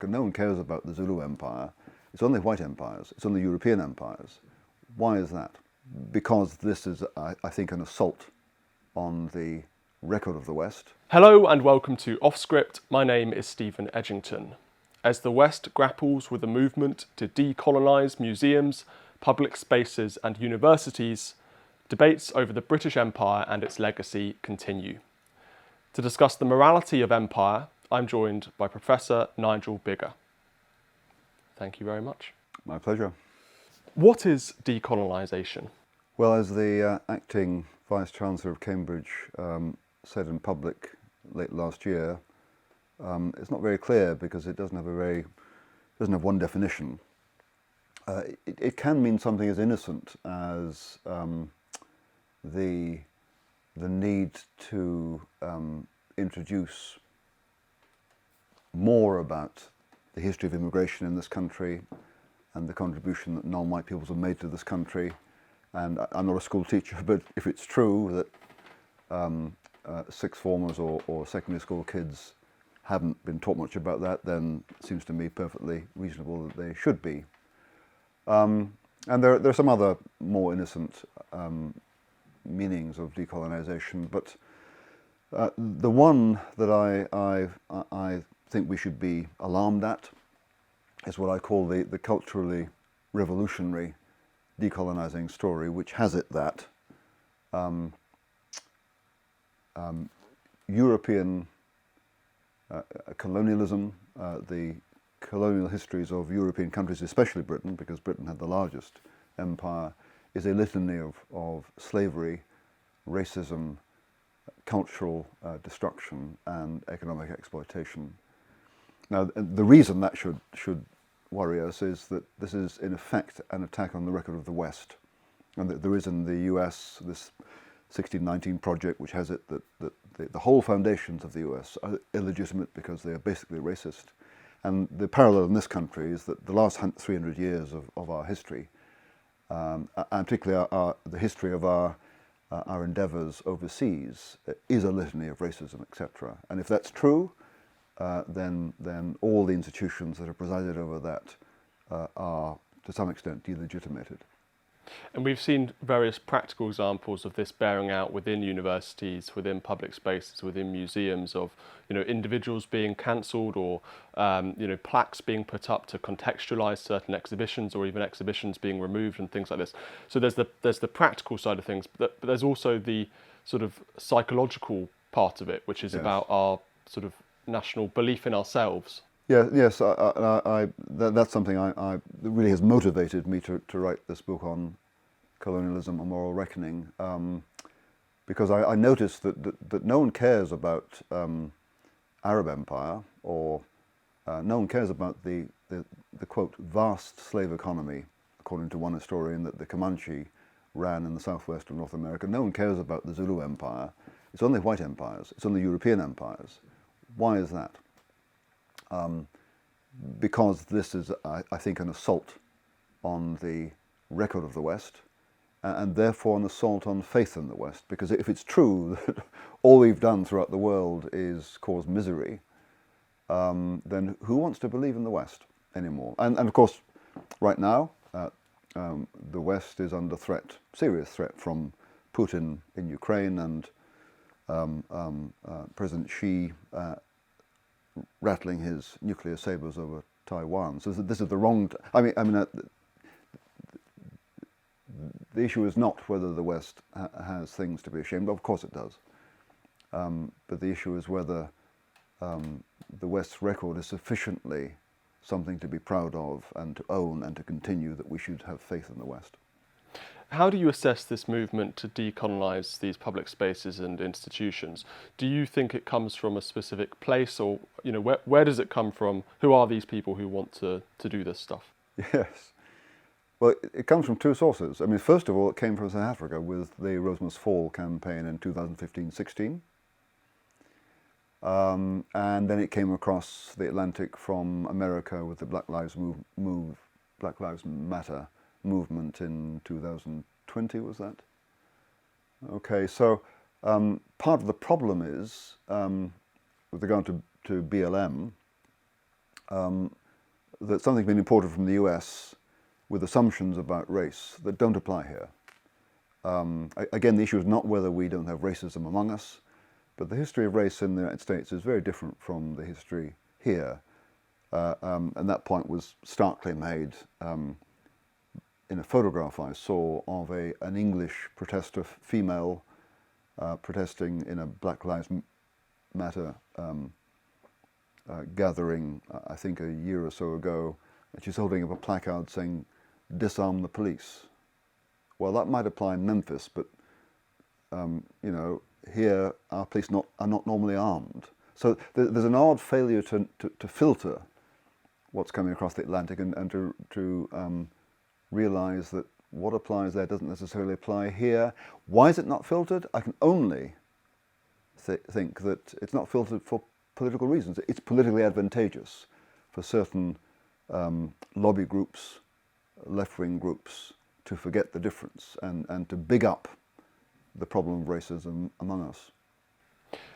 No one cares about the Zulu Empire. It's only white empires. It's only European empires. Why is that? Because this is, I think, an assault on the record of the West. Hello and welcome to Off Script. My name is Steven Edginton. As the West grapples with a movement to decolonise museums, public spaces and universities, debates over the British Empire and its legacy continue. To discuss the morality of empire, I'm joined by Professor Nigel Biggar. Thank you very much. My pleasure. What is decolonisation? Well, as the acting Vice-Chancellor of Cambridge said in public late last year, it's not very clear because it doesn't have one definition. It can mean something as innocent as the need to introduce more about the history of immigration in this country and the contribution that non-white peoples have made to this country. And I'm not a school teacher, but if it's true that sixth formers or secondary school kids haven't been taught much about that, then it seems to me perfectly reasonable that they should be. And there are some other more innocent meanings of decolonisation, but the one that I think we should be alarmed at is what I call the culturally revolutionary decolonising story, which has it that European colonialism, the colonial histories of European countries, especially Britain, because Britain had the largest empire, is a litany of slavery, racism, cultural destruction and economic exploitation. Now, the reason that should worry us is that this is in effect an attack on the record of the West, and that there is in the US this 1619 project which has it that the whole foundations of the US are illegitimate because they are basically racist. And the parallel in this country is that the last 300 years of our history, and particularly the history of our endeavours overseas, is a litany of racism, etc. And if that's true, then all the institutions that have presided over that are, to some extent, delegitimated. And we've seen various practical examples of this bearing out within universities, within public spaces, within museums, of individuals being cancelled or plaques being put up to contextualise certain exhibitions, or even exhibitions being removed and things like this. So there's the practical side of things, but there's also the sort of psychological part of it, which is about our sort of national belief in ourselves. Yes, that's something that really has motivated me to write this book on colonialism and moral reckoning, because I noticed that no one cares about Arab Empire, or no one cares about the quote vast slave economy, according to one historian, that the Comanche ran in the southwest of North America. No one cares about the Zulu Empire. It's only white empires. It's only European empires. Why is that? Because this is, I think, an assault on the record of the West, and therefore an assault on faith in the West. Because if it's true that all we've done throughout the world is cause misery, then who wants to believe in the West anymore? And of course, right now, the West is under threat, serious threat, from Putin in Ukraine and President Xi rattling his nuclear sabers over Taiwan. So this is the wrong. The issue is not whether the West has things to be ashamed of. Of course it does. But the issue is whether the West's record is sufficiently something to be proud of and to own and to continue, that we should have faith in the West. How do you assess this movement to decolonise these public spaces and institutions? Do you think it comes from a specific place, or where does it come from? Who are these people who want to do this stuff? Yes. Well, it comes from two sources. I mean, first of all, it came from South Africa with the Rhodes Must Fall campaign in 2015-16. And then it came across the Atlantic from America with the Black Lives Matter movement in 2020, was that? Okay, so part of the problem is, with regard to BLM, that something's been imported from the US with assumptions about race that don't apply here. Again, the issue is not whether we don't have racism among us, but the history of race in the United States is very different from the history here. And that point was starkly made in a photograph I saw of an English protester female protesting in a Black Lives Matter gathering, I think a year or so ago, and she's holding up a placard saying, "Disarm the police." Well, that might apply in Memphis, but you know, here our police are not normally armed. So there's an odd failure to filter what's coming across the Atlantic and to realise that what applies there doesn't necessarily apply here. Why is it not filtered? I can only think that it's not filtered for political reasons. It's politically advantageous for certain lobby groups, left-wing groups, to forget the difference and to big up the problem of racism among us.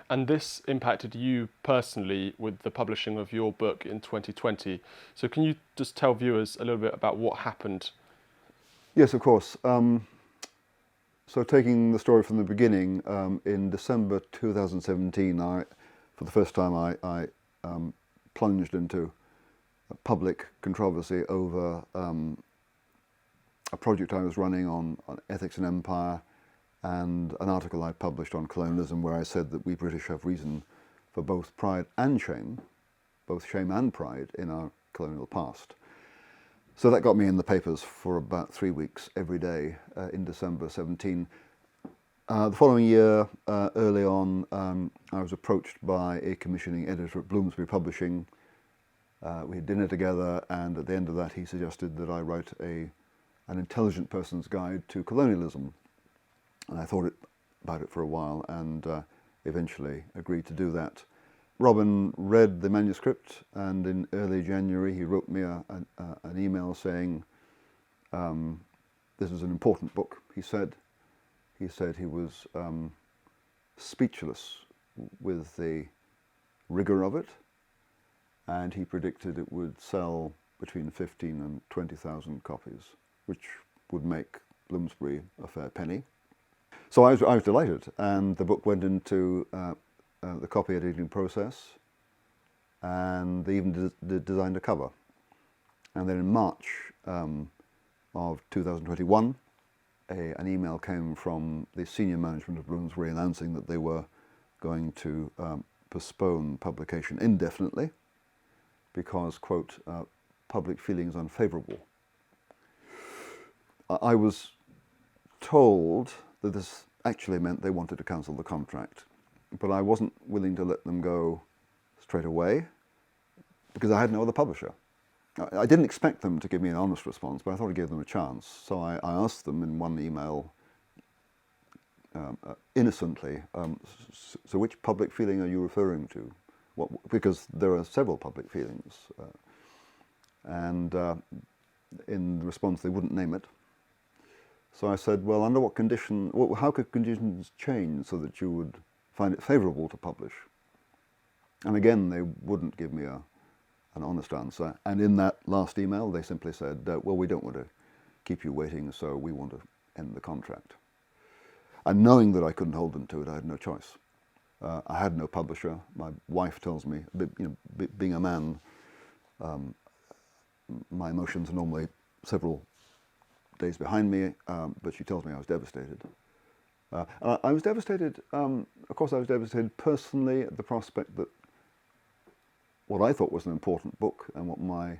And this impacted you personally with the publishing of your book in 2020. So can you just tell viewers a little bit about what happened? Yes, of course. So taking the story from the beginning, in December 2017, for the first time I plunged into a public controversy over a project I was running on ethics and empire, and an article I published on colonialism where I said that we British have reason for both pride and shame, both shame and pride in our colonial past. So that got me in the papers for about 3 weeks every day in December 17. The following year, early on, I was approached by a commissioning editor at Bloomsbury Publishing. We had dinner together, and at the end of that he suggested that I write an intelligent person's guide to colonialism. And I thought about it for a while and eventually agreed to do that. Robin read the manuscript, and in early January he wrote me an email saying, this is an important book, he said. He said he was speechless with the rigour of it, and he predicted it would sell between 15 and 20,000 copies, which would make Bloomsbury a fair penny. So I was delighted, and the book went into the copy editing process, and they even designed a cover. And then in March of 2021, an email came from the senior management of Bloomsbury announcing that they were going to postpone publication indefinitely because, quote, public feeling is unfavourable. I was told that this actually meant they wanted to cancel the contract, but I wasn't willing to let them go straight away because I had no other publisher. I didn't expect them to give me an honest response, but I thought I'd give them a chance. So I asked them in one email, innocently, so which public feeling are you referring to? Because there are several public feelings. And in response, they wouldn't name it. So I said, well, under what condition, how could conditions change so that you would find it favourable to publish? And again, they wouldn't give me an honest answer. And in that last email, they simply said, well, we don't want to keep you waiting, so we want to end the contract. And knowing that I couldn't hold them to it, I had no choice. I had no publisher. My wife tells me, being a man, my emotions are normally several days behind me, but she tells me I was devastated. I was devastated, of course I was devastated personally at the prospect that what I thought was an important book and what my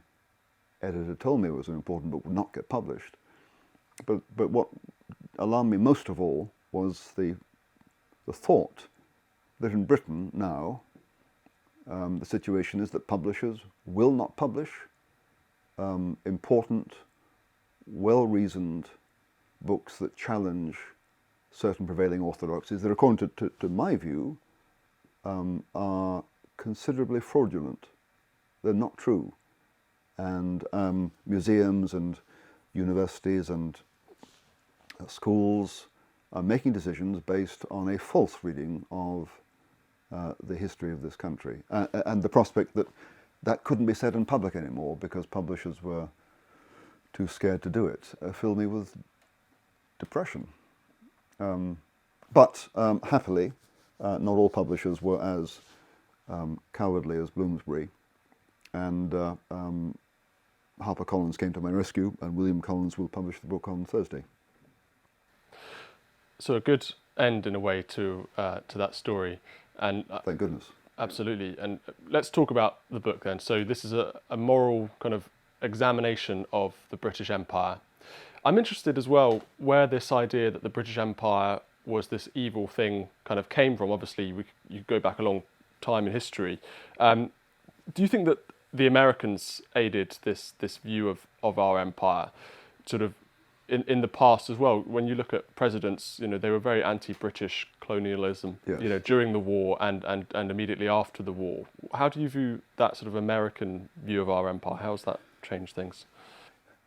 editor told me was an important book would not get published. But what alarmed me most of all was the thought that in Britain now the situation is that publishers will not publish important, well-reasoned books that challenge certain prevailing orthodoxies that, according to my view, are considerably fraudulent. They're not true. And museums and universities and schools are making decisions based on a false reading of the history of this country. And the prospect that that couldn't be said in public anymore because publishers were too scared to do it, filled me with depression. But happily, not all publishers were as cowardly as Bloomsbury, and HarperCollins came to my rescue, and William Collins will publish the book on Thursday. So a good end, in a way, to that story, and thank goodness. Absolutely. And let's talk about the book then. So this is a moral kind of examination of the British Empire. I'm interested as well where this idea that the British Empire was this evil thing kind of came from. Obviously, you go back a long time in history. Do you think that the Americans aided this view of our empire, sort of in the past as well? When you look at presidents, they were very anti-British colonialism, yes, during the war and immediately after the war. How do you view that sort of American view of our empire? How has that changed things?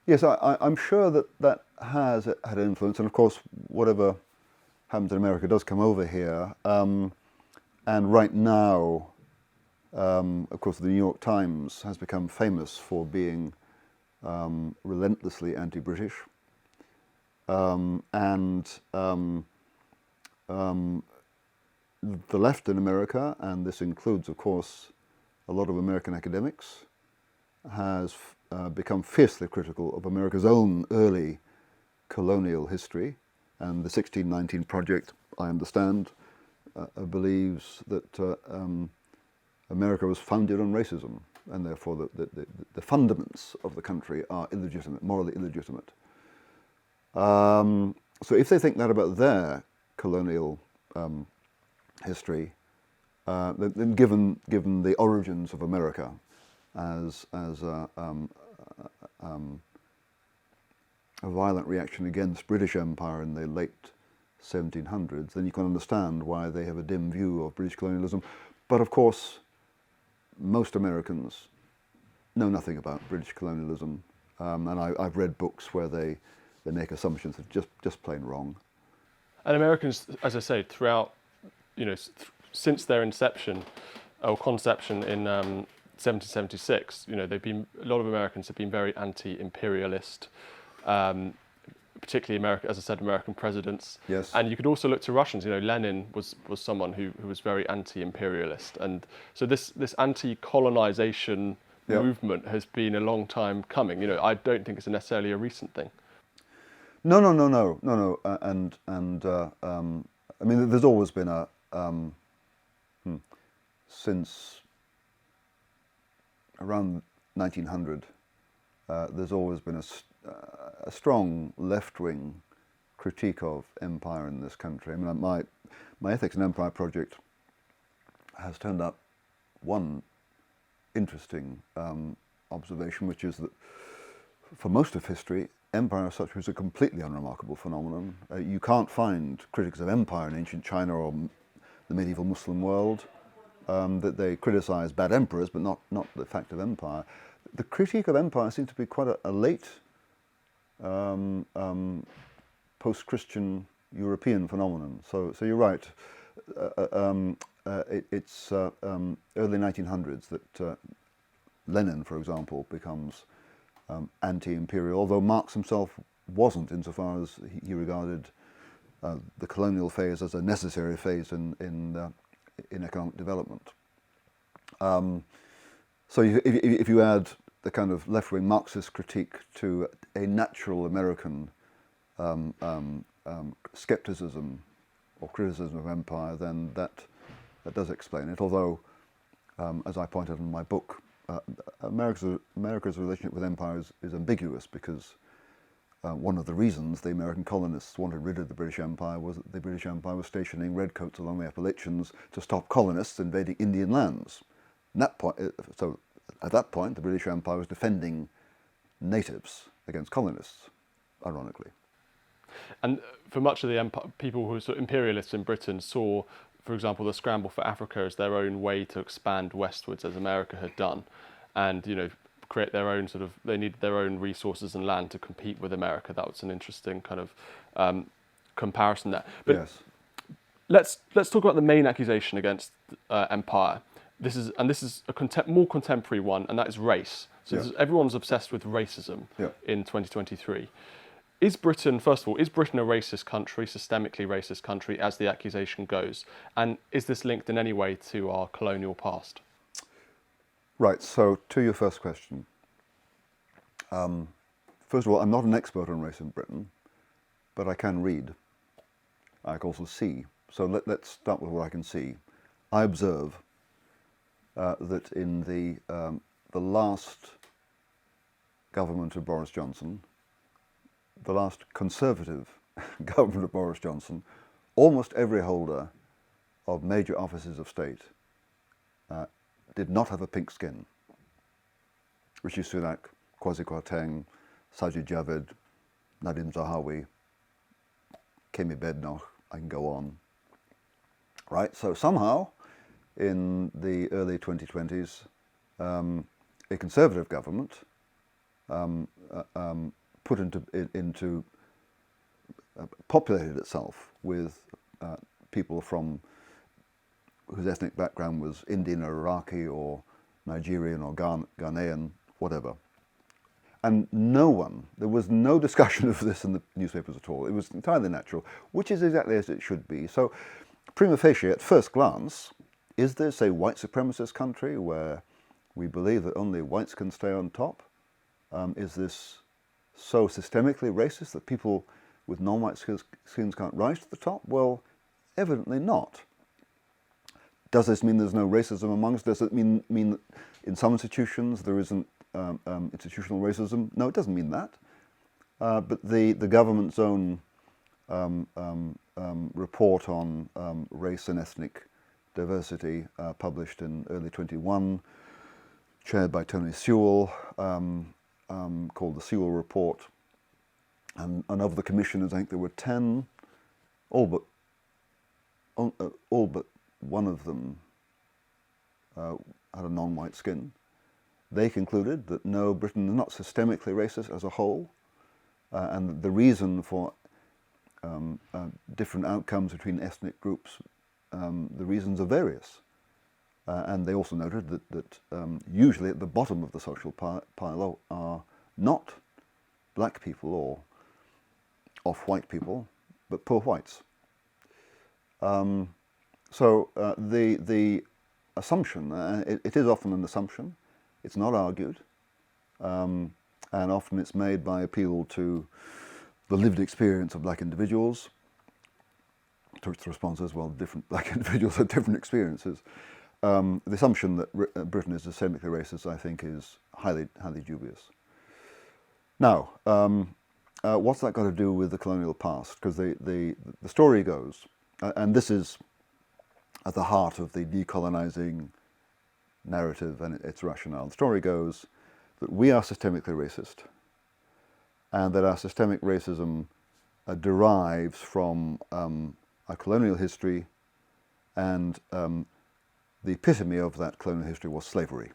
Yes, I'm sure that has had influence, and of course, whatever happens in America does come over here. And right now, of course, the New York Times has become famous for being relentlessly anti-British. The left in America, and this includes, of course, a lot of American academics, has become fiercely critical of America's own early colonial history. And the 1619 Project, I understand, believes that America was founded on racism, and therefore the fundaments of the country are illegitimate, morally illegitimate. So if they think that about their colonial history, then given the origins of America as a violent reaction against British Empire in the late 1700s, then you can understand why they have a dim view of British colonialism. But of course, most Americans know nothing about British colonialism, and I've read books where they make assumptions that are just plain wrong. And Americans, as I say, throughout, since their inception or conception in 1776, a lot of Americans have been very anti-imperialist, particularly American presidents. Yes. And you could also look to Russians. Lenin was someone who was very anti-imperialist, and so this anti-colonization movement has been a long time coming. I don't think it's necessarily a recent thing. No. And I mean, there's always been a since around 1900. There's always been a strong left-wing critique of empire in this country. I mean, my Ethics and Empire project has turned up one interesting observation, which is that for most of history, empire as such was a completely unremarkable phenomenon. You can't find critics of empire in ancient China or the medieval Muslim world that they criticize bad emperors, but not the fact of empire. The critique of empire seems to be quite a late post-Christian European phenomenon. So you're right. It's early 1900s that Lenin, for example, becomes anti-imperial, although Marx himself wasn't, insofar as he regarded the colonial phase as a necessary phase in economic development. So if you add the kind of left-wing Marxist critique to a natural American skepticism or criticism of empire, then that does explain it. Although, as I pointed in my book, America's relationship with empire is ambiguous, because one of the reasons the American colonists wanted rid of the British Empire was that the British Empire was stationing redcoats along the Appalachians to stop colonists invading Indian lands. So at that point, the British Empire was defending natives against colonists, ironically. And for much of the empire, people who were sort of imperialists in Britain saw, for example, the scramble for Africa as their own way to expand westwards, as America had done, and create their own they needed their own resources and land to compete with America. That was an interesting kind of comparison there. But yes. Let's talk about the main accusation against empire. this is a more contemporary one, and that is race. So everyone's obsessed with racism in 2023. Is Britain, first of all, is Britain a racist country, systemically racist country, as the accusation goes? And is this linked in any way to our colonial past? Right, so to your first question. First of all, I'm not an expert on race in Britain, but I can read. I can also see. So let's start with what I can see. I observe that in the last government of Boris Johnson, the last Conservative government of Boris Johnson, almost every holder of major offices of state did not have a pink skin. Rishi Sunak, Kwasi Kwarteng, Sajid Javid, Nadim Zahawi, Kemi Badenoch, I can go on. Right, so somehow in the early 2020s, a Conservative government populated itself with people from whose ethnic background was Indian or Iraqi or Nigerian or Ghanaian, whatever. And there was no discussion of this in the newspapers at all. It was entirely natural, which is exactly as it should be. So, prima facie, at first glance, is this a white supremacist country where we believe that only whites can stay on top? Is this so systemically racist that people with non-white skins can't rise to the top? Well, evidently not. Does this mean there's no racism amongst us? Does it mean that in some institutions there isn't institutional racism? No, it doesn't mean that. But the government's own report on race and ethnic diversity, published in early 21, chaired by Tony Sewell, called the Sewell Report. And of the commissioners, I think there were 10, all but one of them had a non-white skin. They concluded that no, Britain is not systemically racist as a whole, and the reason for different outcomes between ethnic groups, the reasons are various. And they also noted that usually at the bottom of the social pile are not black people or off-white people, but poor whites. So the assumption, it is often an assumption, it's not argued, and often it's made by appeal to the lived experience of black individuals. To the response is, well, different black individuals have different experiences. The assumption that Britain is systemically racist, I think, is highly dubious. Now, what's that got to do with the colonial past? Because the story goes, and this is at the heart of the decolonizing narrative and its rationale. The story goes that we are systemically racist, and that our systemic racism derives from our colonial history, and the epitome of that colonial history was slavery,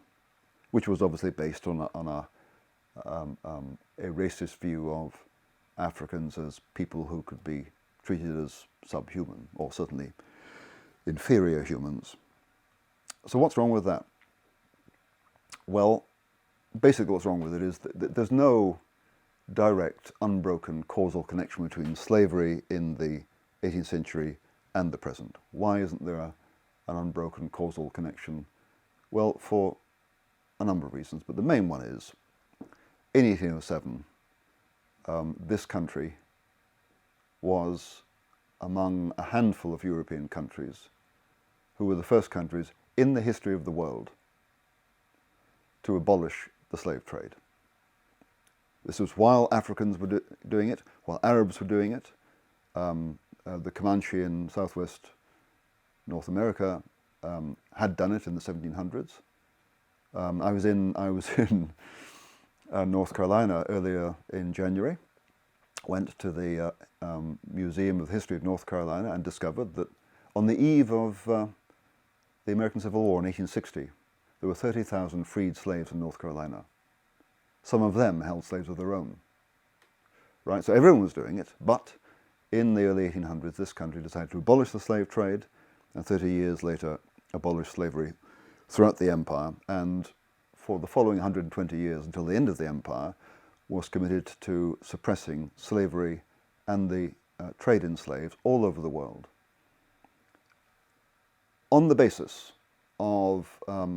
which was obviously based on a racist view of Africans as people who could be treated as subhuman, or certainly inferior humans. So what's wrong with that? Well, basically what's wrong with it is that there's no direct, unbroken causal connection between slavery in the 18th century and the present. Why isn't there an unbroken causal connection? Well, for a number of reasons, but the main one is, in 1807, this country was among a handful of European countries who were the first countries in the history of the world to abolish the slave trade. This was while Africans were doing it, while Arabs were doing it. The Comanche in southwest North America had done it in the 1700s. I was in North Carolina earlier in January. Went to the Museum of the History of North Carolina and discovered that on the eve of the American Civil War in 1860, there were 30,000 freed slaves in North Carolina. Some of them held slaves of their own. Right, so everyone was doing it, but in the early 1800s, this country decided to abolish the slave trade, and 30 years later, abolish slavery throughout the empire, and for the following 120 years until the end of the empire was committed to suppressing slavery and the trade in slaves all over the world, on the basis of a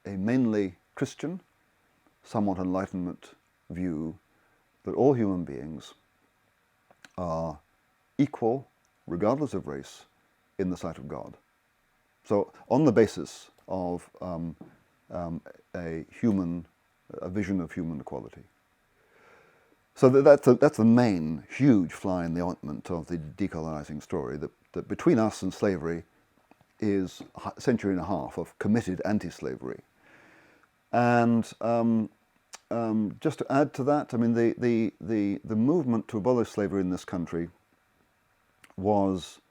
mainly Christian, somewhat Enlightenment view that all human beings are equal, regardless of race, in the sight of God. So on the basis of a vision of human equality. So that's the main huge fly in the ointment of the decolonizing story, that between us and slavery is a century and a half of committed anti-slavery. And just to add to that, I mean, the movement to abolish slavery in this country was,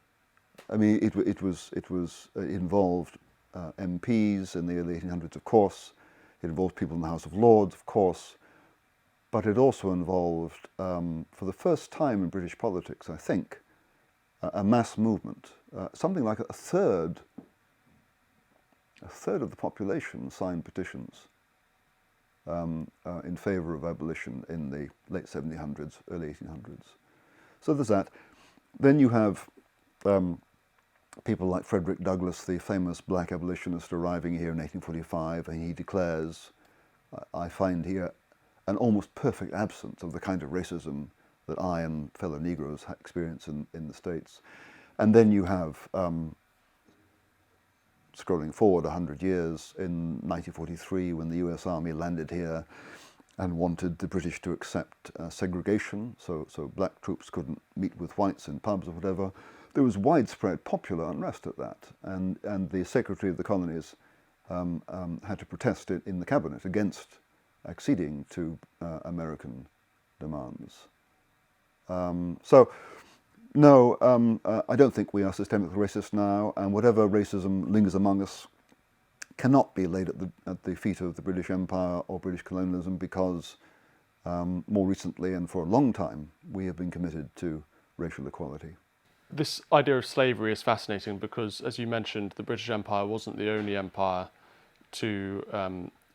I mean, it involved MPs in the early 1800s, of course. It involved people in the House of Lords, of course. But it also involved, for the first time in British politics, I think, a mass movement. Something like a third of the population signed petitions in favour of abolition in the late 1700s, early 1800s. So there's that. Then you have people like Frederick Douglass, the famous black abolitionist, arriving here in 1845, and he declares, I find here an almost perfect absence of the kind of racism that I and fellow Negroes experience in the States. And then you have, scrolling forward 100 years, in 1943, when the US Army landed here and wanted the British to accept segregation, so black troops couldn't meet with whites in pubs or whatever, there was widespread popular unrest at that. And the Secretary of the Colonies had to protest in the cabinet against acceding to American demands. So, no, I don't think we are systemically racist now, and whatever racism lingers among us cannot be laid at the feet of the British Empire or British colonialism, because more recently and for a long time we have been committed to racial equality. This idea of slavery is fascinating because, as you mentioned, the British Empire wasn't the only empire to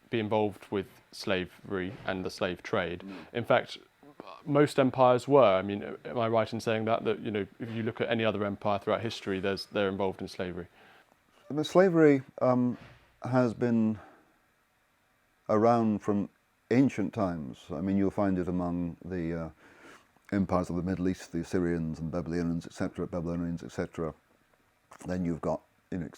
be involved with slavery and the slave trade. In fact, most empires were. I mean, am I right in saying that you know, if you look at any other empire throughout history, they're involved in slavery? I mean, slavery has been around from ancient times. I mean, you'll find it among the empires of the Middle East, the Assyrians and Babylonians, etc. Then you've got, you know,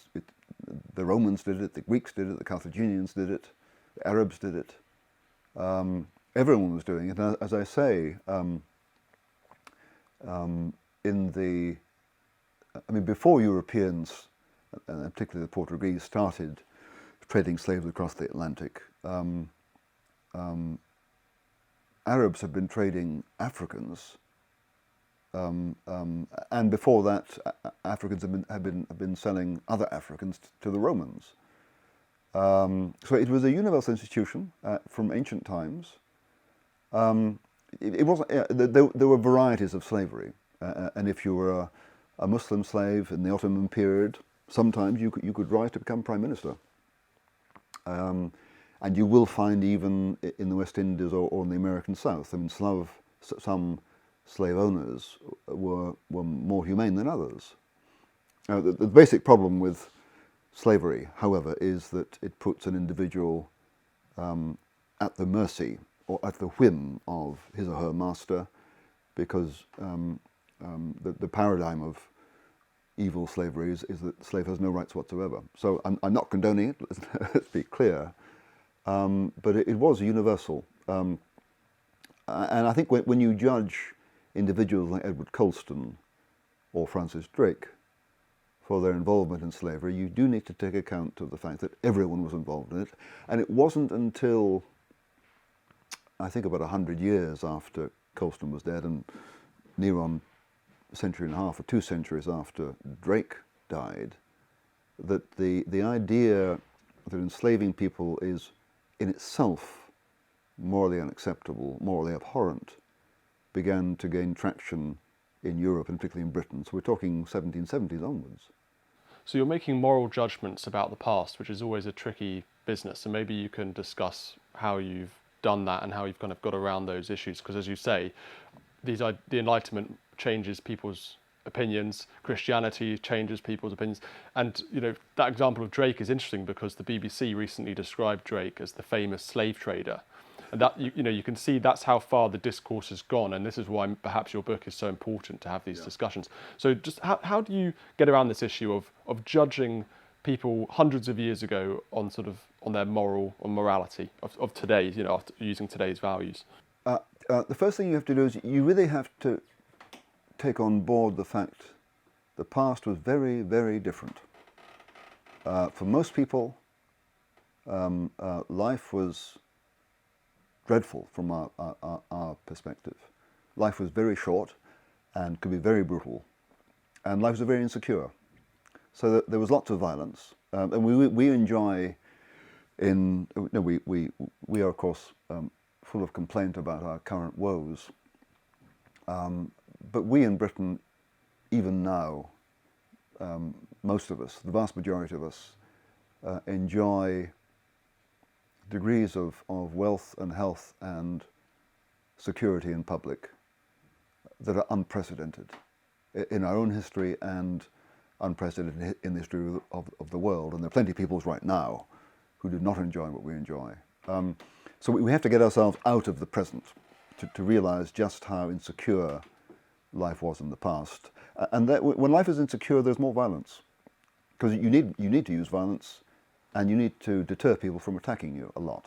the Romans did it, the Greeks did it, the Carthaginians did it, the Arabs did it. Everyone was doing it. And as I say, before Europeans, and particularly the Portuguese, started trading slaves across the Atlantic, Arabs had been trading Africans, and before that, Africans had been selling other Africans to the Romans. So it was a universal institution from ancient times. It wasn't. There were varieties of slavery, and if you were a Muslim slave in the Ottoman period, sometimes you could rise to become prime minister. And you will find even in the West Indies or in the American South, I mean, some slave owners were more humane than others. The basic problem with slavery, however, is that it puts an individual at the mercy or at the whim of his or her master, because the paradigm of evil slavery is that the slave has no rights whatsoever. So I'm not condoning it, let's be clear, but it was universal. And I think when you judge individuals like Edward Colston or Francis Drake for their involvement in slavery, you do need to take account of the fact that everyone was involved in it. And it wasn't until, I think, about 100 years after Colston was dead, and near on a century and a half or 2 centuries after Drake died, that the idea that enslaving people is in itself morally unacceptable, morally abhorrent, began to gain traction in Europe and particularly in Britain. So we're talking 1770s onwards. So you're making moral judgments about the past, which is always a tricky business. And maybe you can discuss how you've done that and how you've kind of got around those issues. Because as you say, the Enlightenment changes people's opinions, Christianity changes people's opinions. And, that example of Drake is interesting because the BBC recently described Drake as the famous slave trader. And that, you can see that's how far the discourse has gone. And this is why perhaps your book is so important to have these discussions. So just how do you get around this issue of judging people hundreds of years ago on their morality of today, after using today's values? The first thing you have to do is you really have to take on board the fact the past was very, very different. For most people, life was dreadful from our perspective. Life was very short and could be very brutal, and life was very insecure. So there was lots of violence, and we enjoy. We are of course full of complaint about our current woes, but we in Britain, even now, most of us, the vast majority of us, enjoy degrees of wealth and health and security in public that are unprecedented in our own history and unprecedented in the history of the world. And there are plenty of people right now who do not enjoy what we enjoy. So we have to get ourselves out of the present to realize just how insecure life was in the past. And that when life is insecure, there's more violence. Because you need to use violence, and you need to deter people from attacking you a lot.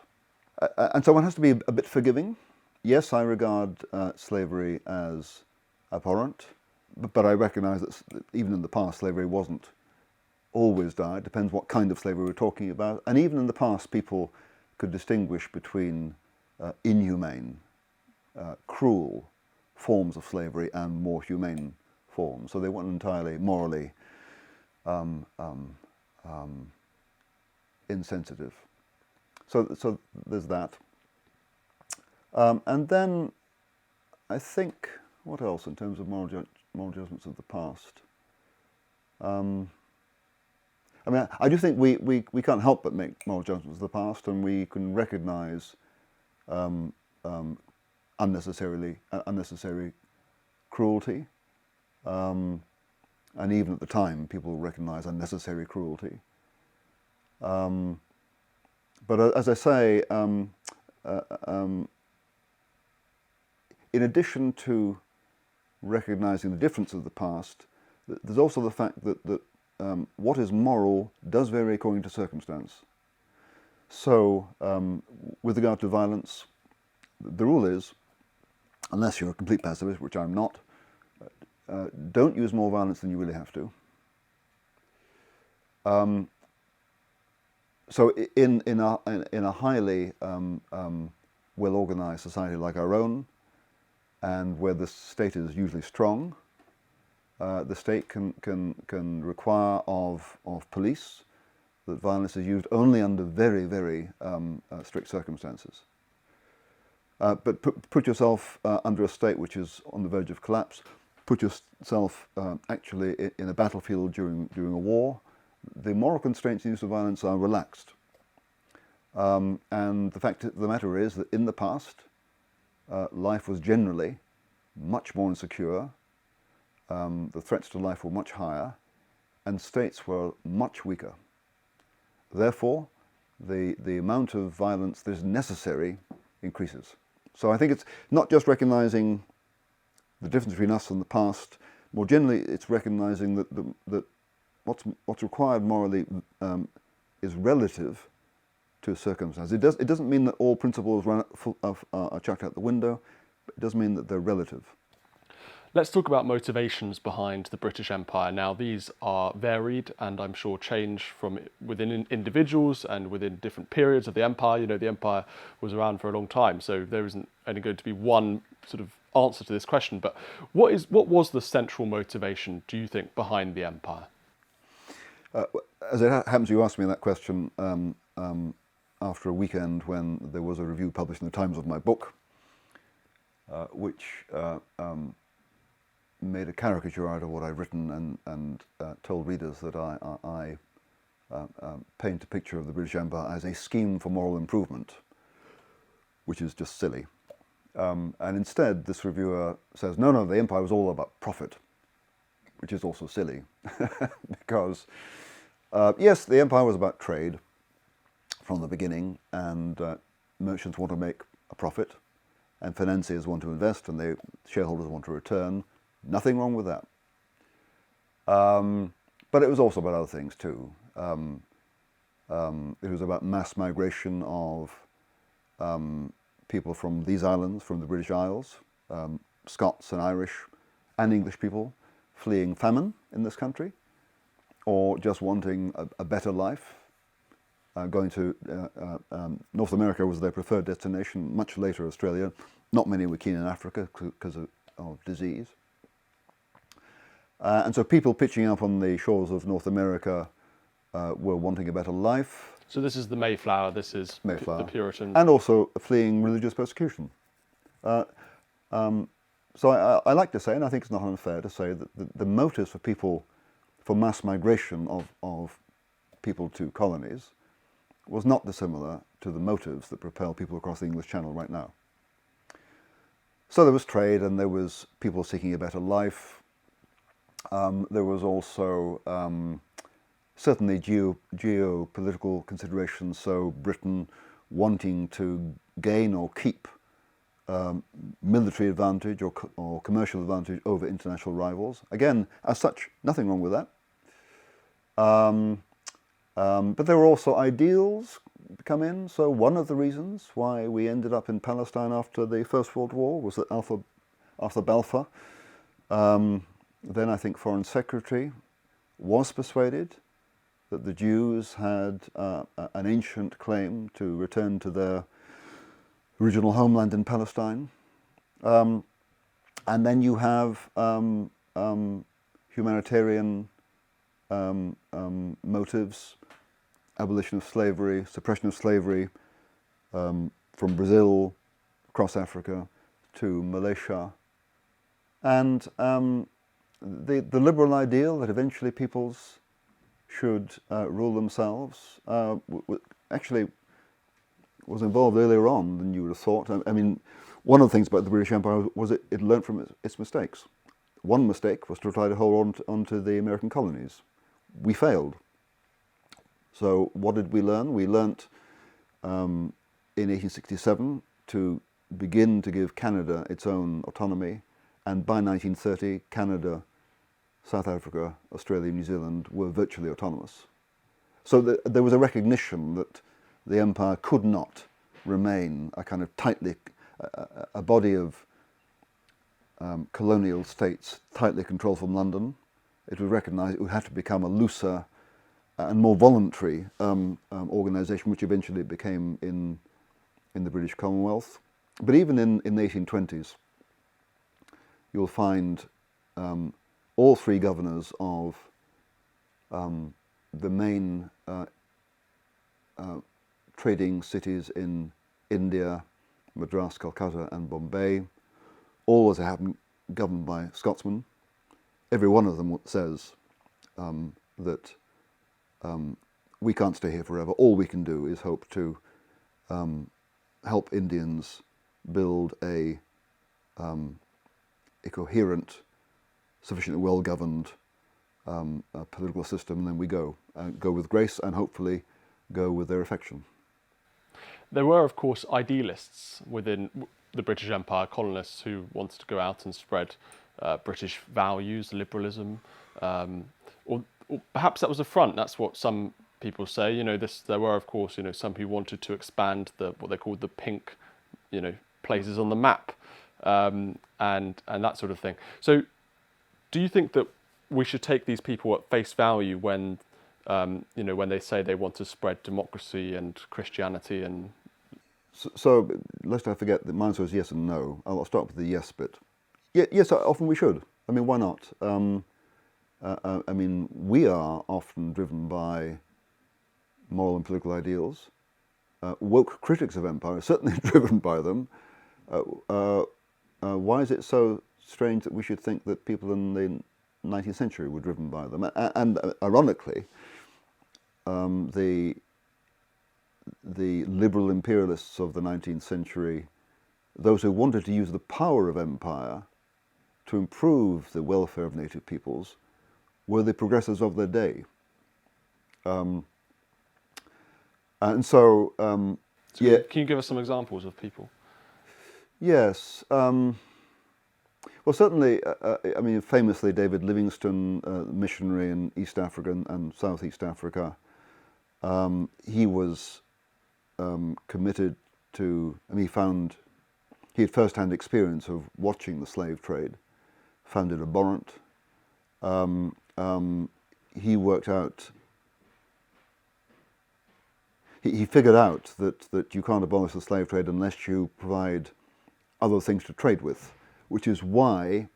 And so one has to be a bit forgiving. Yes, I regard slavery as abhorrent, but I recognize that even in the past, slavery wasn't always dire. It depends what kind of slavery we're talking about. And even in the past, people could distinguish between inhumane, cruel forms of slavery and more humane forms. So they weren't entirely morally insensitive. So there's that. And then I think, what else in terms of moral judgments of the past? I do think we can't help but make moral judgments of the past, and we can recognise unnecessary cruelty, and even at the time people recognise unnecessary cruelty. But as I say, in addition to recognising the difference of the past, there's also the fact that what is moral does vary according to circumstance. So, with regard to violence, the rule is, unless you're a complete pacifist, which I'm not, don't use more violence than you really have to. So in a highly well-organized society like our own, and where the state is usually strong, the state can require of police that violence is used only under very, very strict circumstances. But put yourself under a state which is on the verge of collapse. Put yourself actually in a battlefield during a war. The moral constraints in use of violence are relaxed. And the fact of the matter is that in the past, life was generally much more insecure, the threats to life were much higher, and states were much weaker. Therefore, the amount of violence that is necessary increases. So I think it's not just recognising the difference between us and the past. More generally, it's recognising that what's required morally is relative to circumstances. It doesn't mean that all principles are chucked out the window, but it does mean that they're relative. Let's talk about motivations behind the British Empire. Now, these are varied and I'm sure change from within individuals and within different periods of the empire. The empire was around for a long time, so there isn't only going to be one sort of answer to this question. But what was the central motivation, do you think, behind the empire? As it happens, you asked me that question after a weekend when there was a review published in the Times of my book, which made a caricature out of what I've written and told readers that I paint a picture of the British Empire as a scheme for moral improvement, which is just silly. And instead, this reviewer says, no, the empire was all about profit, which is also silly, because yes, the empire was about trade from the beginning, and merchants want to make a profit, and financiers want to invest, and shareholders want to return. Nothing wrong with that. But it was also about other things too. It was about mass migration of people from these islands, from the British Isles, Scots and Irish and English people fleeing famine in this country, or just wanting a better life. Going to North America was their preferred destination, much later Australia. Not many were keen in Africa because of disease. And so people pitching up on the shores of North America were wanting a better life. So this is the Mayflower, this is Mayflower. The Puritans. And also fleeing religious persecution. So I like to say, and I think it's not unfair to say, that the motives for people, for mass migration of people to colonies, was not dissimilar to the motives that propel people across the English Channel right now. So there was trade, and there was people seeking a better life. There was also certainly geopolitical considerations, so Britain wanting to gain or keep military advantage or commercial advantage over international rivals. Again, as such, nothing wrong with that. But there were also ideals come in. So one of the reasons why we ended up in Palestine after the First World War was that Arthur Balfour, then I think Foreign Secretary, was persuaded that the Jews had an ancient claim to return to their original homeland in Palestine. And then you have humanitarian motives, abolition of slavery, suppression of slavery, from Brazil, across Africa, to Malaysia. And the liberal ideal that eventually peoples should rule themselves actually was involved earlier on than you would have thought. I mean, one of the things about the British Empire was it learned from its mistakes. One mistake was to try to hold on to the American colonies. We failed. So what did we learn? We learnt in 1867 to begin to give Canada its own autonomy, and by 1930, Canada, South Africa, Australia, New Zealand were virtually autonomous. So there was a recognition that the empire could not remain a kind of a body of colonial states tightly controlled from London. It was recognised it would have to become a looser and more voluntary organisation, which eventually it became in the British Commonwealth. But even in the 1820s, you'll find all three governors of the main trading cities in India, Madras, Calcutta and Bombay, all as they happen governed by Scotsmen. Every one of them says that we can't stay here forever. All we can do is hope to help Indians build a coherent, sufficiently well-governed political system, and then we go with grace and hopefully go with their affection. There were, of course, idealists within the British Empire, colonists who wanted to go out and spread British values, liberalism, or perhaps that was a front. That's what some people say. You know, there were, of course, some who wanted to expand what they called the pink, places on the map, and that sort of thing. So, do you think that we should take these people at face value when, when they say they want to spread democracy and Christianity and? So lest I forget, the answer is yes and no. I'll start with the yes bit. Yes, often we should. I mean, why not? I mean, we are often driven by moral and political ideals. Woke critics of empire are certainly driven by them. Why is it so strange that we should think that people in the 19th century were driven by them. And ironically, the liberal imperialists of the 19th century, those who wanted to use the power of empire to improve the welfare of native peoples, were the progressives of their day. And so, yeah. Can you give us some examples of people? Yes. Well, certainly, I mean, famously, David Livingston, missionary in East Africa and Southeast Africa, he was committed to, I mean, he had first-hand experience of watching the slave trade, found it abhorrent. He worked out, he figured out that you can't abolish the slave trade unless you provide other things to trade with, which is why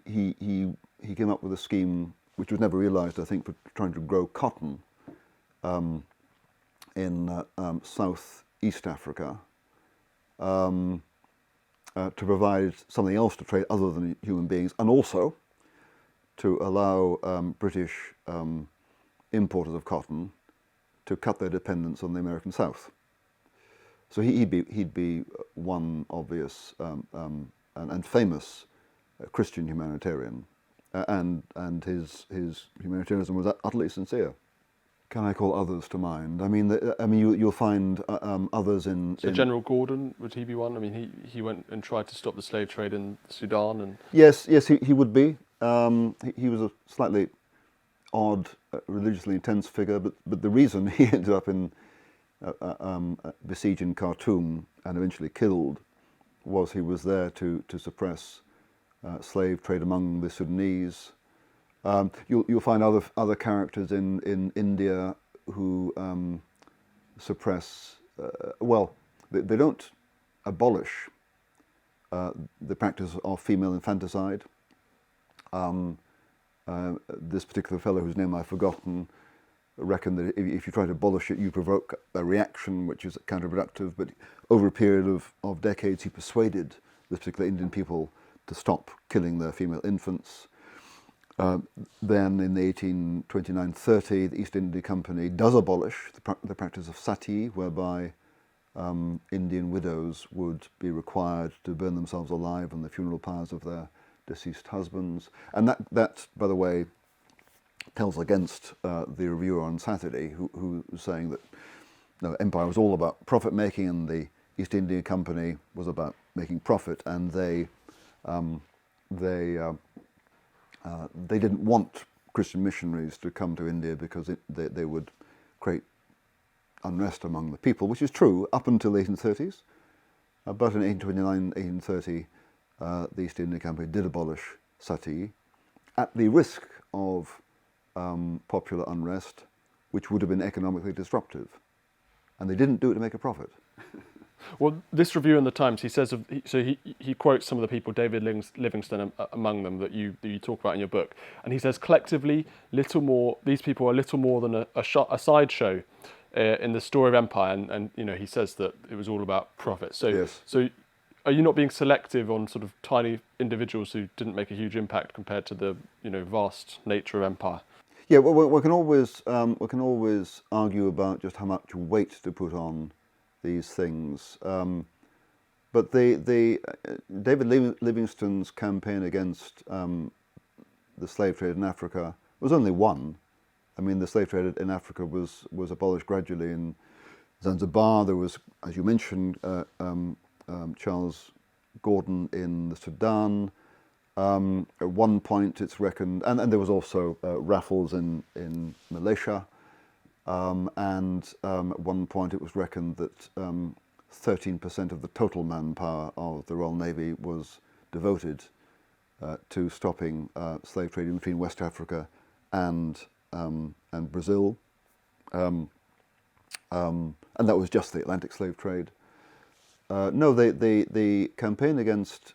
he came up with a scheme which was never realized, I think, for trying to grow cotton in Southeast Africa, to provide something else to trade other than human beings, and also to allow British importers of cotton to cut their dependence on the American South. So he'd be one obvious and famous Christian humanitarian, and his humanitarianism was utterly sincere. Can I call others to mind? I mean, you'll find others in. So General Gordon, would he be one? I mean, he went and tried to stop the slave trade in Sudan, and yes, he would be. He was a slightly odd, religiously intense figure, but the reason he ended up in besieged in Khartoum and eventually killed was he was there to suppress slave trade among the Sudanese. You'll find other characters in India who suppress. Well, they don't abolish the practice of female infanticide. This particular fellow, whose name I've forgotten, reckoned that if you try to abolish it, you provoke a reaction which is counterproductive. But over a period of decades, he persuaded this particular Indian people to stop killing their female infants. Then in the 1829-30, the East India Company does abolish the practice of sati, whereby Indian widows would be required to burn themselves alive on the funeral pyres of their deceased husbands. And that, by the way, tells against the reviewer on Saturday, who was saying that empire was all about profit making, and the East India Company was about making profit, and they didn't want Christian missionaries to come to India because they would create unrest among the people, which is true up until the 1830s. But in 1829, 1830, the East India Company did abolish sati at the risk of popular unrest, which would have been economically disruptive. And they didn't do it to make a profit. Well, this review in the Times, he says, he quotes some of the people, David Livingston among them, that you talk about in your book, and he says collectively, these people are little more than a sideshow in the story of empire, and he says that it was all about profit. So, yes. So, are you not being selective on sort of tiny individuals who didn't make a huge impact compared to the vast nature of empire? Yeah, well, we can always argue about just how much weight to put on these things, but the David Livingstone's campaign against the slave trade in Africa was only one. I mean, the slave trade in Africa was abolished gradually in Zanzibar. There was, as you mentioned, Charles Gordon in the Sudan. At one point, it's reckoned, and there was also raffles in Malaysia. And at one point it was reckoned that 13% of the total manpower of the Royal Navy was devoted to stopping slave trading between West Africa and Brazil. And that was just the Atlantic slave trade. No, the campaign against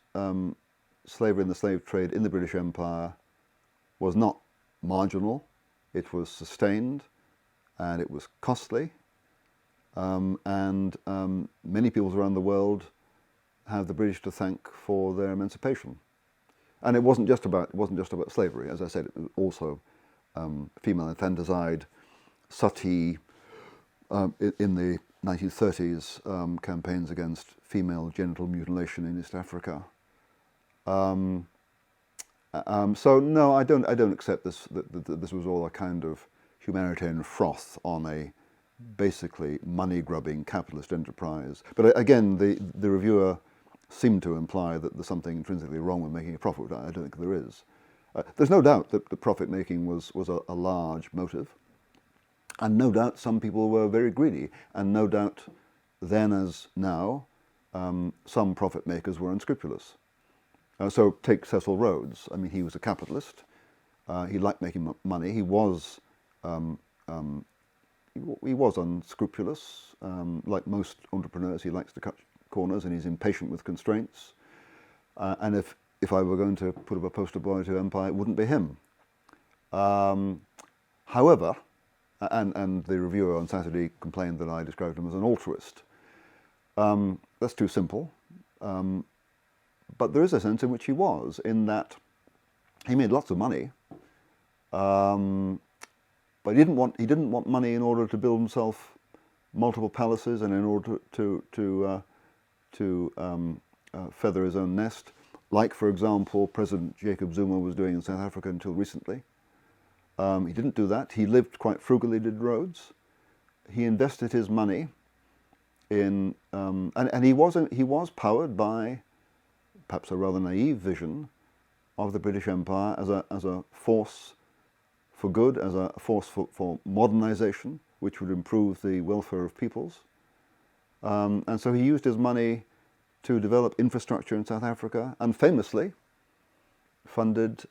slavery and the slave trade in the British Empire was not marginal. It was sustained. And it was costly, and many peoples around the world have the British to thank for their emancipation. And it wasn't just about slavery. As I said, it was also female infanticide, sati, in the 1930s, campaigns against female genital mutilation in East Africa. So no, I don't accept this. That this was all a kind of humanitarian froth on a basically money-grubbing capitalist enterprise. But again, the reviewer seemed to imply that there's something intrinsically wrong with making a profit. I don't think there is. There's no doubt that the profit-making was a large motive, and no doubt some people were very greedy, and no doubt then as now, some profit-makers were unscrupulous. So take Cecil Rhodes. I mean, he was a capitalist. He liked making money. He was unscrupulous. Like most entrepreneurs, he likes to cut corners, and he's impatient with constraints. And if I were going to put up a poster boy to empire, it wouldn't be him. However, and the reviewer on Saturday complained that I described him as an altruist. That's too simple. But there is a sense in which he was, in that he made lots of money, but he didn't want money in order to build himself multiple palaces and in order to feather his own nest, like, for example, President Jacob Zuma was doing in South Africa until recently. He didn't do that. He lived quite frugally, did Rhodes. He invested his money in, and he was powered by perhaps a rather naive vision of the British Empire as a force for good, as a force for modernization, which would improve the welfare of peoples. And so he used his money to develop infrastructure in South Africa, and famously funded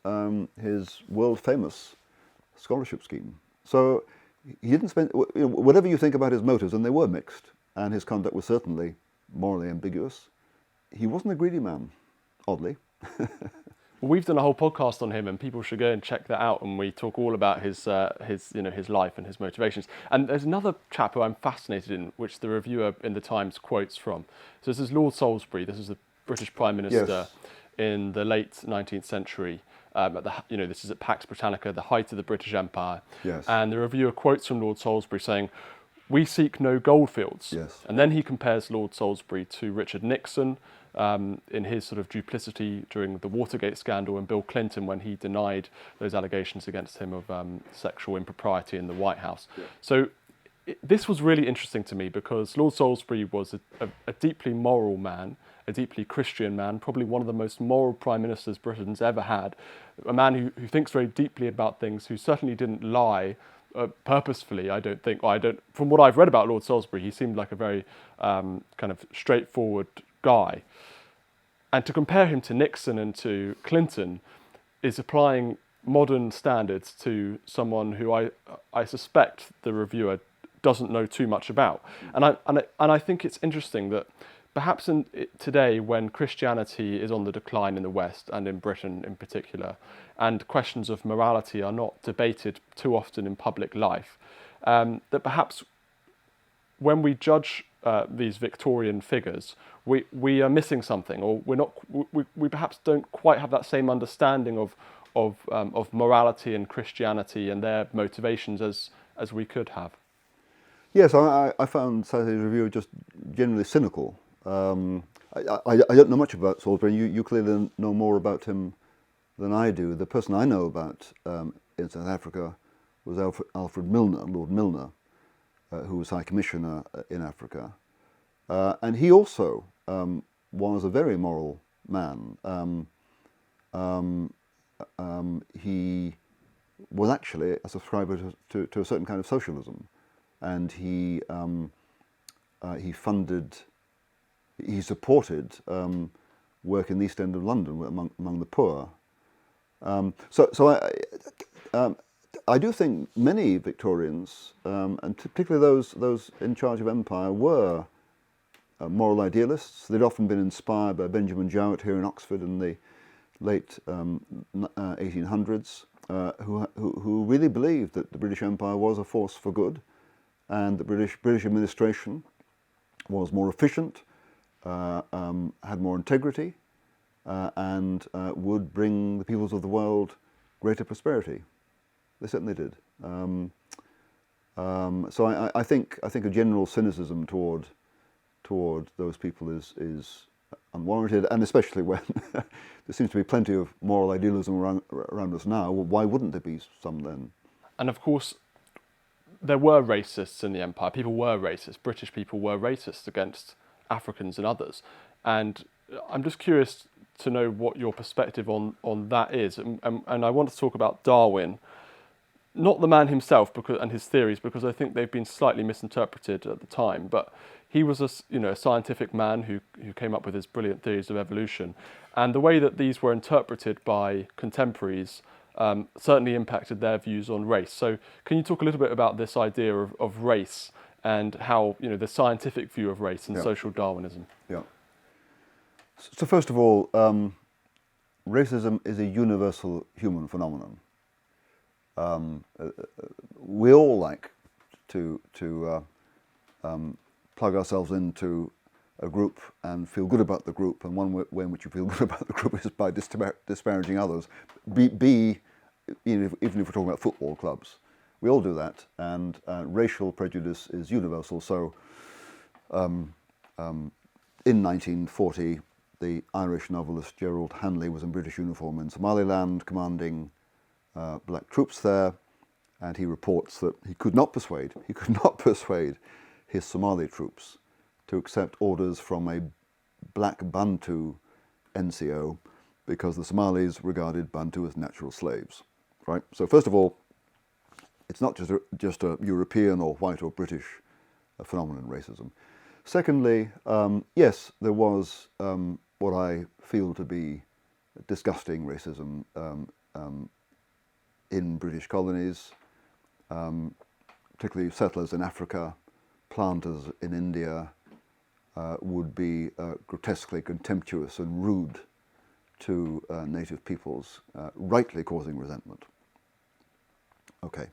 his world-famous scholarship scheme. So he didn't spend, whatever you think about his motives, and they were mixed, and his conduct was certainly morally ambiguous, he wasn't a greedy man, oddly. Well, we've done a whole podcast on him, and people should go and check that out. And we talk all about his life and his motivations. And there's another chap who I'm fascinated in, which the reviewer in the Times quotes from. So this is Lord Salisbury. This is the British Prime Minister, yes, in the late 19th century. This is at Pax Britannica, the height of the British Empire. Yes. And the reviewer quotes from Lord Salisbury saying, "We seek no goldfields." Yes. And then he compares Lord Salisbury to Richard Nixon, in his sort of duplicity during the Watergate scandal, and Bill Clinton when he denied those allegations against him of sexual impropriety in the White House. Yeah. So this was really interesting to me, because Lord Salisbury was a deeply moral man, a deeply Christian man, probably one of the most moral prime ministers Britain's ever had, a man who thinks very deeply about things, who certainly didn't lie purposefully, I don't think. From what I've read about Lord Salisbury, he seemed like a very kind of straightforward guy. And to compare him to Nixon and to Clinton is applying modern standards to someone who I suspect the reviewer doesn't know too much about. And I think it's interesting that perhaps today, when Christianity is on the decline in the West and in Britain in particular, and questions of morality are not debated too often in public life, that perhaps when we judge these Victorian figures, we are missing something, or we perhaps don't quite have that same understanding of morality and Christianity and their motivations as we could have. Yes, I found Saturday's review just generally cynical. I don't know much about Salisbury. You clearly know more about him than I do. The person I know about in South Africa was Alfred Milner, Lord Milner, who was High Commissioner in Africa. And he also was a very moral man. He was actually a subscriber to a certain kind of socialism, and he supported work in the East End of London among the poor. I do think many Victorians, and particularly those in charge of empire, were moral idealists. They'd often been inspired by Benjamin Jowett here in Oxford in the late 1800s, who really believed that the British Empire was a force for good, and the British administration was more efficient, had more integrity, and would bring the peoples of the world greater prosperity. They certainly did. So I think a general cynicism toward those people is unwarranted, and especially when there seems to be plenty of moral idealism around us now. Well, why wouldn't there be some then? And of course, there were racists in the empire. People were racist. British people were racist against Africans and others. And I'm just curious to know what your perspective on that is. And I want to talk about Darwin, not the man himself and his theories, because I think they've been slightly misinterpreted at the time. But he was a scientific man who came up with his brilliant theories of evolution. And the way that these were interpreted by contemporaries certainly impacted their views on race. So can you talk a little bit about this idea of race and how, the scientific view of race and social Darwinism? Yeah. So first of all, racism is a universal human phenomenon. We all like to plug ourselves into a group and feel good about the group, and one way in which you feel good about the group is by disparaging others. Even if we're talking about football clubs, we all do that, and racial prejudice is universal. So, in 1940, the Irish novelist Gerald Hanley was in British uniform in Somaliland, commanding black troops there, and he reports that he could not persuade his Somali troops to accept orders from a black Bantu NCO because the Somalis regarded Bantu as natural slaves. Right. So first of all, it's not just a European or white or British phenomenon, racism. Secondly, yes, there was what I feel to be disgusting racism in British colonies, particularly settlers in Africa, planters in India would be grotesquely contemptuous and rude to native peoples, rightly causing resentment. Okay.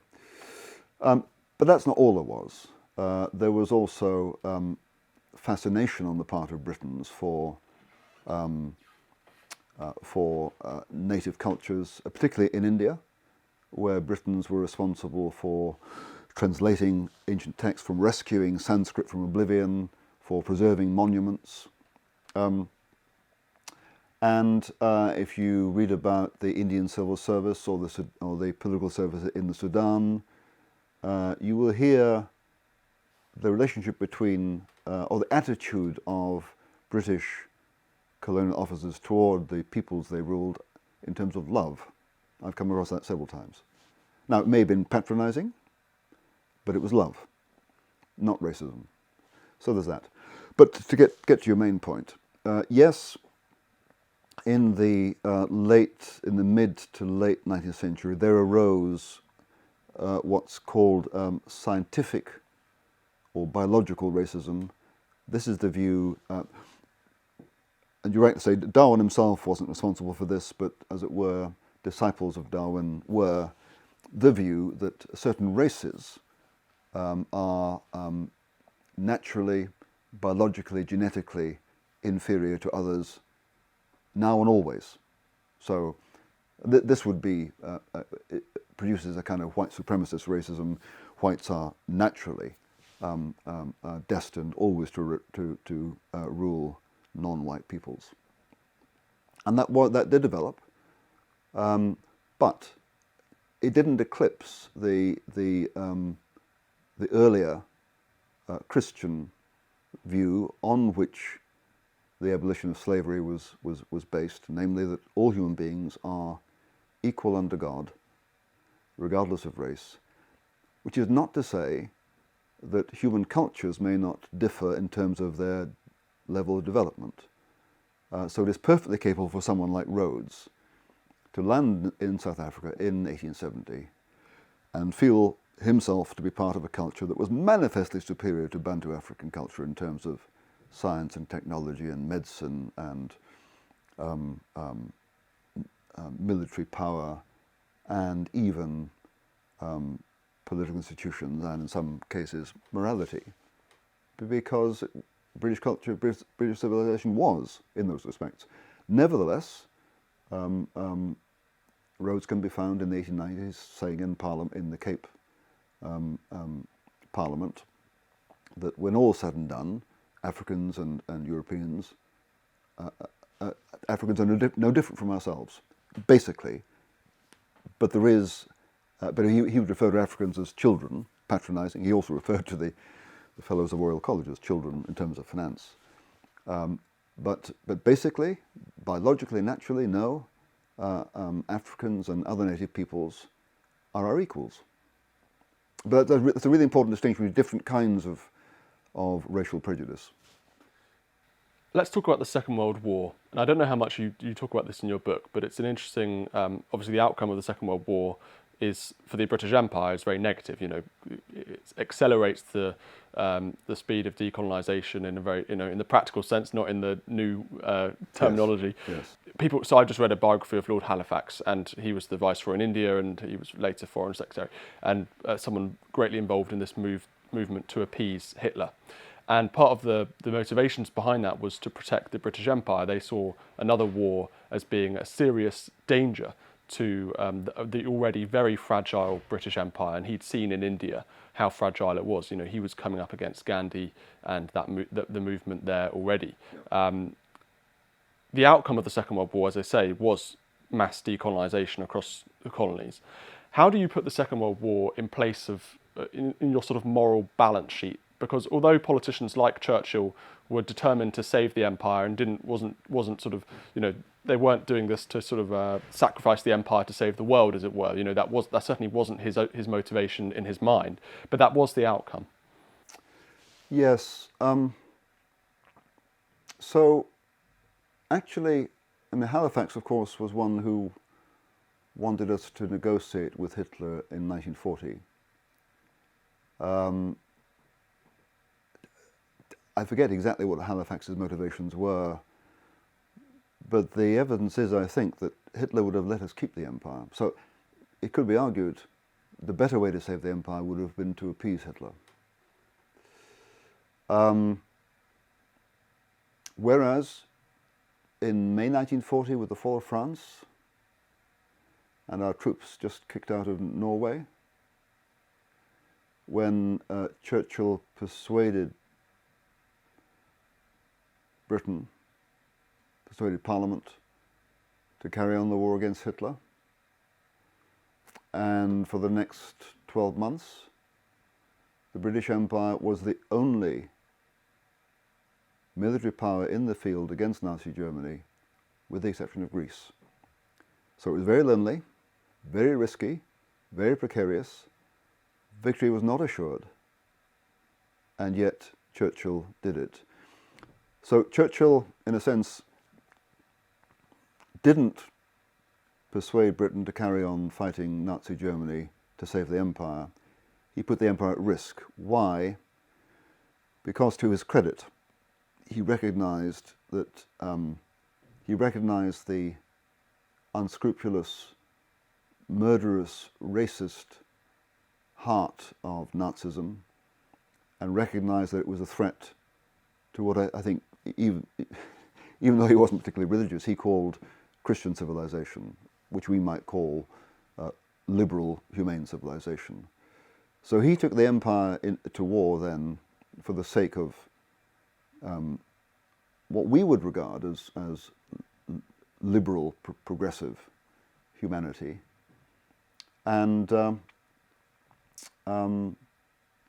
But that's not all there was. There was also fascination on the part of Britons for native cultures, particularly in India, where Britons were responsible for translating ancient texts, from rescuing Sanskrit from oblivion, for preserving monuments. And if you read about the Indian civil service or the political service in the Sudan, you will hear the relationship between, or the attitude of British colonial officers toward the peoples they ruled in terms of love. I've come across that several times. Now, it may have been patronizing, but it was love, not racism. So there's that. But to get to your main point, yes, in the mid to late 19th century, there arose what's called scientific or biological racism. This is the view, and you're right to say Darwin himself wasn't responsible for this, but as it were, disciples of Darwin were, the view that certain races are naturally, biologically, genetically inferior to others now and always. So this would be, it produces a kind of white supremacist racism. Whites are naturally destined always to rule non-white peoples. And that did develop, but it didn't eclipse the earlier Christian view on which the abolition of slavery was based, namely that all human beings are equal under God, regardless of race, which is not to say that human cultures may not differ in terms of their level of development. So it is perfectly capable for someone like Rhodes to land in South Africa in 1870 and feel himself to be part of a culture that was manifestly superior to Bantu African culture in terms of science and technology and medicine and military power and even political institutions and in some cases morality, because British culture, British civilization was in those respects. Nevertheless, Rhodes can be found in the 1890s saying in Parliament, in the Cape Parliament, that when all said and done, Africans and Europeans, Africans are no different from ourselves, basically. But there is, but he would refer to Africans as children, patronising. He also referred to the Fellows of Royal College as children in terms of finance. But basically, biologically, naturally, no, Africans and other native peoples are our equals. But that's a really important distinction between different kinds of racial prejudice. Let's talk about the Second World War. And I don't know how much you talk about this in your book, but it's an interesting, obviously the outcome of the Second World War is, for the British Empire, is very negative. You know, it accelerates the speed of decolonisation in a very, in the practical sense, not in the new terminology. Yes. People. So I just read a biography of Lord Halifax, and he was the Viceroy in India, and he was later Foreign Secretary, and someone greatly involved in this movement to appease Hitler. And part of the motivations behind that was to protect the British Empire. They saw another war as being a serious danger to the already very fragile British Empire, and he'd seen in India how fragile it was. You know, he was coming up against Gandhi and the movement there already. The outcome of the Second World War, as I say, was mass decolonisation across the colonies. How do you put the Second World War in place of in your sort of moral balance sheet? Because although politicians like Churchill were determined to save the empire and wasn't sort of, they weren't doing this to sort of sacrifice the empire to save the world, as it were. You know, that certainly wasn't his motivation in his mind, but that was the outcome. Yes. So, actually, Halifax, of course, was one who wanted us to negotiate with Hitler in 1940. I forget exactly what Halifax's motivations were, but the evidence is, I think, that Hitler would have let us keep the empire. So it could be argued the better way to save the empire would have been to appease Hitler. Whereas in May 1940, with the fall of France, and our troops just kicked out of Norway, when Churchill persuaded Britain, persuaded Parliament to carry on the war against Hitler. And for the next 12 months, the British Empire was the only military power in the field against Nazi Germany, with the exception of Greece. So it was very lonely, very risky, very precarious. Victory was not assured, and yet Churchill did it. So Churchill, in a sense, didn't persuade Britain to carry on fighting Nazi Germany to save the empire. He put the empire at risk. Why? Because, to his credit, he recognized that the unscrupulous, murderous, racist heart of Nazism, and recognized that it was a threat to what I think, even though he wasn't particularly religious, he called Christian civilization, which we might call liberal, humane civilization. So he took the empire to war then for the sake of what we would regard as liberal, progressive humanity. And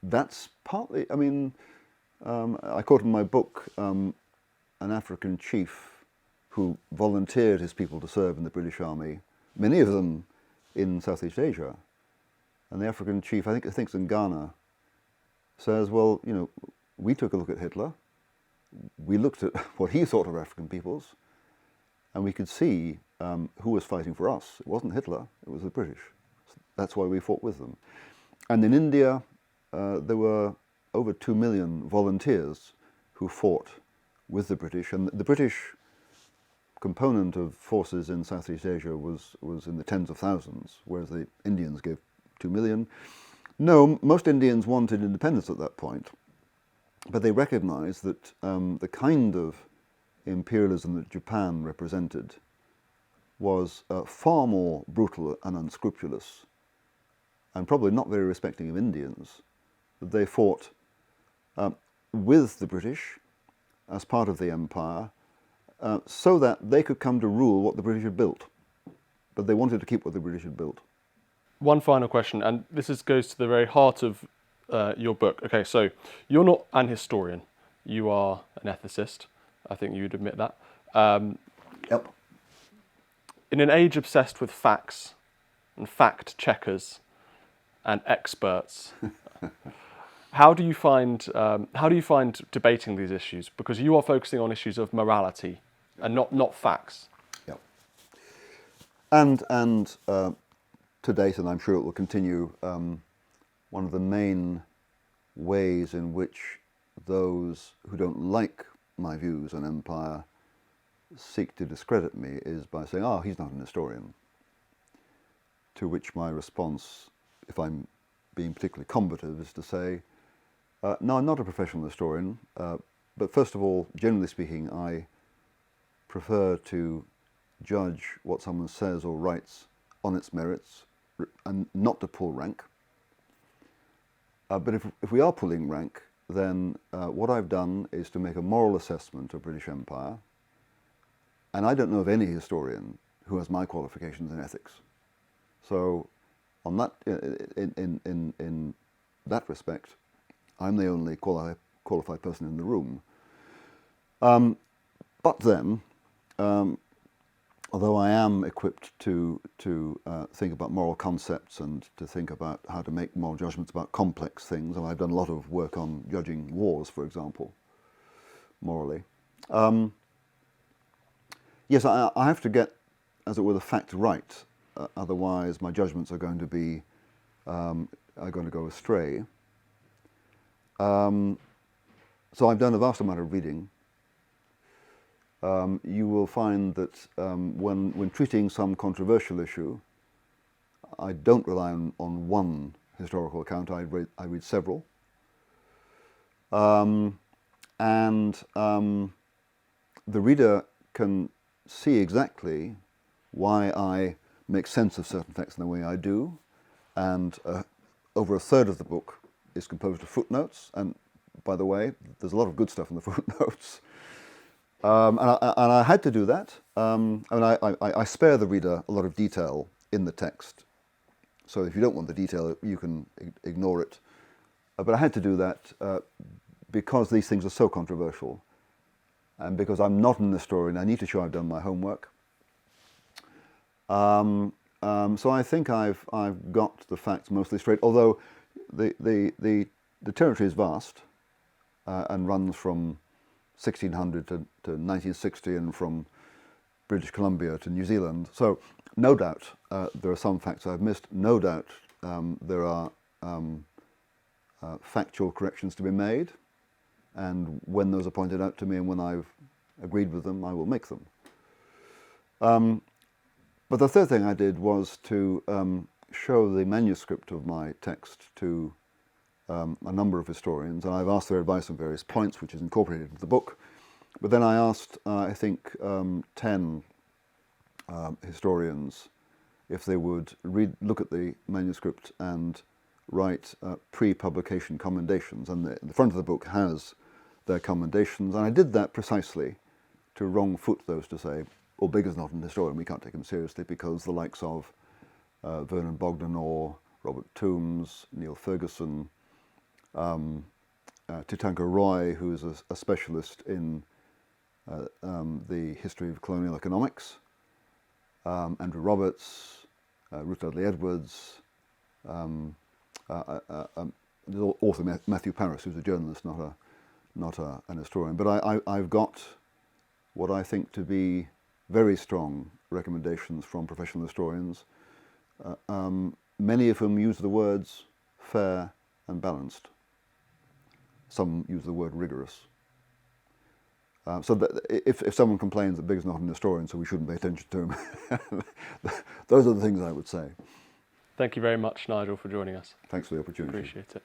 that's partly, I quote in my book an African chief who volunteered his people to serve in the British Army, many of them in Southeast Asia. And the African chief, I think it's in Ghana, says, well, we took a look at Hitler, we looked at what he thought of African peoples, and we could see who was fighting for us. It wasn't Hitler, it was the British. That's why we fought with them. And in India, there were over 2 million volunteers who fought with the British, and the British component of forces in Southeast Asia was in the tens of thousands, whereas the Indians gave 2 million. No, most Indians wanted independence at that point, but they recognized that the kind of imperialism that Japan represented was far more brutal and unscrupulous, and probably not very respecting of Indians, that they fought with the British as part of the empire, so that they could come to rule what the British had built. But they wanted to keep what the British had built. One final question, and goes to the very heart of your book. Okay, so you're not an historian, you are an ethicist. I think you'd admit that. Yep. In an age obsessed with facts and fact checkers and experts, how do you find debating these issues? Because you are focusing on issues of morality and not facts. Yep. And to date, and I'm sure it will continue, one of the main ways in which those who don't like my views on empire seek to discredit me is by saying, "Oh, he's not an historian." To which my response, if I'm being particularly combative, is to say, no, I'm not a professional historian, but first of all, generally speaking, I prefer to judge what someone says or writes on its merits and not to pull rank. But if we are pulling rank, then what I've done is to make a moral assessment of British Empire, and I don't know of any historian who has my qualifications in ethics. So, on that, in that respect, I'm the only qualified person in the room. But then, although I am equipped to think about moral concepts and to think about how to make moral judgments about complex things, and I've done a lot of work on judging wars, for example, morally. Yes, I have to get, as it were, the facts right. Otherwise, my judgments are going to be go astray. So I've done a vast amount of reading. You will find that when treating some controversial issue, I don't rely on one historical account. I read several, and the reader can see exactly why I make sense of certain facts in the way I do, and over a third of the book is composed of footnotes. And by the way, there's a lot of good stuff in the footnotes. And I had to do that. I spare the reader a lot of detail in the text. So if you don't want the detail, you can ignore it. But I had to do that because these things are so controversial. And because I'm not an historian, I need to show I've done my homework. So I think I've got the facts mostly straight, although the territory is vast and runs from 1600 to 1960 and from British Columbia to New Zealand. So no doubt there are some facts I've missed. No doubt there are factual corrections to be made. And when those are pointed out to me and when I've agreed with them, I will make them. But the third thing I did was to show the manuscript of my text to a number of historians, and I've asked their advice on various points, which is incorporated into the book. But then I asked, I think, 10 historians if they would look at the manuscript and write pre-publication commendations, and the front of the book has their commendations, and I did that precisely to wrong foot those to say, "Oh, Biggar's not an historian, we can't take him seriously," because the likes of Vernon Bogdan or Robert Toombs, Neil Ferguson, Titanka Roy, who is a specialist in the history of colonial economics, Andrew Roberts, Ruth Dudley Edwards, the author Matthew Paris, who's a journalist, not an historian. But I've got what I think to be very strong recommendations from professional historians, many of whom use the words fair and balanced. Some use the word rigorous. So that if someone complains that Biggar's not an historian, so we shouldn't pay attention to him, those are the things I would say. Thank you very much, Nigel, for joining us. Thanks for the opportunity. Appreciate it.